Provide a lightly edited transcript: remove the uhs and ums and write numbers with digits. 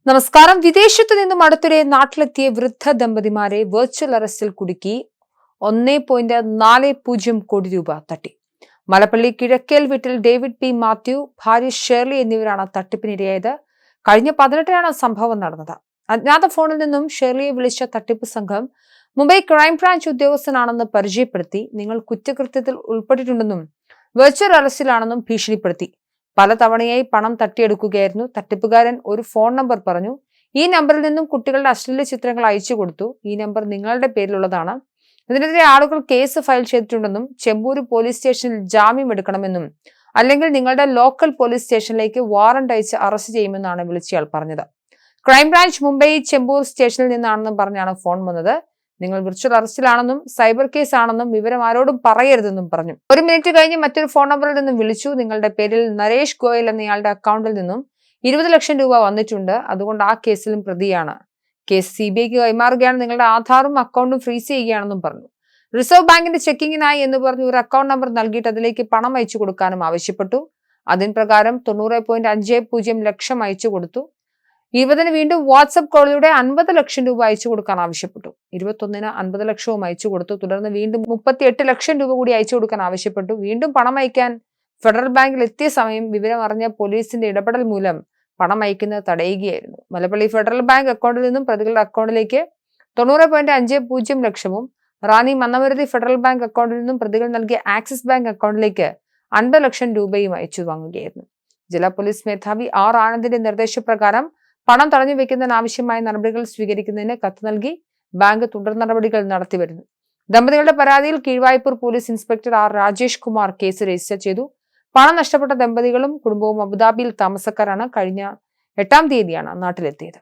നമസ്കാരം. വിദേശത്തു നിന്നും അടുത്തിടെ നാട്ടിലെത്തിയ വൃദ്ധ ദമ്പതിമാരെ വെർച്വൽ അറസ്റ്റിൽ കുടുക്കി 1.40 കോടി രൂപ തട്ടി. മലപ്പള്ളി കിഴക്കേൽ വീട്ടിൽ ഡേവിഡ് പി മാത്യു, ഭാര്യ ഷേർലി എന്നിവരാണ് തട്ടിപ്പിനിരയായത്. കഴിഞ്ഞ 18-നാണ് സംഭവം നടന്നത്. അജ്ഞാത ഫോണിൽ നിന്നും ഷേർലിയെ വിളിച്ച തട്ടിപ്പ് സംഘം മുംബൈ ക്രൈംബ്രാഞ്ച് ഉദ്യോഗസ്ഥനാണെന്ന് പരിചയപ്പെടുത്തി നിങ്ങൾ കുറ്റകൃത്യത്തിൽ ഉൾപ്പെട്ടിട്ടുണ്ടെന്നും വെർച്വൽ അറസ്റ്റിലാണെന്നും ഭീഷണിപ്പെടുത്തി. പലതവണയായി പണം തട്ടിയെടുക്കുകയായിരുന്നു. തട്ടിപ്പുകാരൻ ഒരു ഫോൺ നമ്പർ പറഞ്ഞു. ഈ നമ്പറിൽ നിന്നും കുട്ടികളുടെ അശ്ലീല ചിത്രങ്ങൾ അയച്ചു കൊടുത്തു. ഈ നമ്പർ നിങ്ങളുടെ പേരിലുള്ളതാണ്. ഇതിനെതിരെ ആളുകൾ കേസ് ഫയൽ ചെയ്തിട്ടുണ്ടെന്നും ചെമ്പൂർ പോലീസ് സ്റ്റേഷനിൽ ജാമ്യം എടുക്കണമെന്നും അല്ലെങ്കിൽ നിങ്ങളുടെ ലോക്കൽ പോലീസ് സ്റ്റേഷനിലേക്ക് വാറന്റ് അയച്ച് അറസ്റ്റ് ചെയ്യുമെന്നാണ് വിളിച്ചയാൾ പറഞ്ഞത്. ക്രൈംബ്രാഞ്ച് മുംബൈ ചെമ്പൂർ സ്റ്റേഷനിൽ നിന്നാണെന്നും പറഞ്ഞാണ് ഫോൺ വന്നത്. നിങ്ങൾ വിർച്വൽ അറസ്റ്റിലാണെന്നും സൈബർ കേസ് ആണെന്നും വിവരം ആരോടും പറയരുതെന്നും പറഞ്ഞു. 1 മിനിറ്റ് കഴിഞ്ഞ് മറ്റൊരു ഫോൺ നമ്പറിൽ നിന്നും വിളിച്ചു. നിങ്ങളുടെ പേരിൽ നരേഷ് ഗോയൽ എന്നയാളുടെ അക്കൗണ്ടിൽ നിന്നും 20 ലക്ഷം രൂപ വന്നിട്ടുണ്ട്. അതുകൊണ്ട് ആ കേസിലും പ്രതിയാണ്. കേസ് CBIക്ക് കൈമാറുകയാണ്. നിങ്ങളുടെ ആധാറും അക്കൗണ്ടും ഫ്രീസ് ചെയ്യുകയാണെന്നും പറഞ്ഞു. റിസർവ് ബാങ്കിന്റെ ചെക്കിങ്ങിനായി എന്ന് പറഞ്ഞ് ഒരു അക്കൗണ്ട് നമ്പർ നൽകിയിട്ട് അതിലേക്ക് പണം അയച്ചു കൊടുക്കാനും ആവശ്യപ്പെട്ടു. അതിന് പ്രകാരം 90.50 ലക്ഷം അയച്ചു കൊടുത്തു. 20-ന് വീണ്ടും വാട്സ്ആപ്പ് കോളിലൂടെ 50 ലക്ഷം രൂപ അയച്ചു കൊടുക്കാൻ ആവശ്യപ്പെട്ടു. 21-ന് 50 ലക്ഷവും അയച്ചു കൊടുത്തു. തുടർന്ന് വീണ്ടും 38 ലക്ഷം രൂപ കൂടി അയച്ചു കൊടുക്കാൻ ആവശ്യപ്പെട്ടു. വീണ്ടും പണം അയക്കാൻ ഫെഡറൽ ബാങ്കിൽ എത്തിയ സമയം വിവരം അറിഞ്ഞ പോലീസിന്റെ ഇടപെടൽ മൂലം പണം അയക്കുന്നത് തടയുകയായിരുന്നു. മലപ്പള്ളി ഫെഡറൽ ബാങ്ക് അക്കൗണ്ടിൽ നിന്നും പ്രതികളുടെ അക്കൗണ്ടിലേക്ക് 90.50 ലക്ഷവും റാന്നി മന്നമരുതി ഫെഡറൽ ബാങ്ക് അക്കൗണ്ടിൽ നിന്നും പ്രതികൾ നൽകിയ ആക്സിസ് ബാങ്ക് അക്കൗണ്ടിലേക്ക് 50 ലക്ഷം രൂപയും അയച്ചു വാങ്ങുകയായിരുന്നു. ജില്ലാ പോലീസ് മേധാവി R ആനന്ദിന്റെ നിർദ്ദേശപ്രകാരം പണം തടഞ്ഞു വെക്കുന്നതിനാവശ്യമായ നടപടികൾ സ്വീകരിക്കുന്നതിന് കത്ത് നൽകി ബാങ്ക് തുടർ നടപടികൾ നടത്തിവരുന്നു. ദമ്പതികളുടെ പരാതിയിൽ Keezhvaipur police inspector R Rajesh Kumar case register ചെയ്തു. പണം നഷ്ടപ്പെട്ട ദമ്പതികളും കുടുംബവും അബുദാബിയിൽ താമസക്കാരാണ്. കഴിഞ്ഞ 8-ാം തീയതിയാണ് നാട്ടിലെത്തിയത്.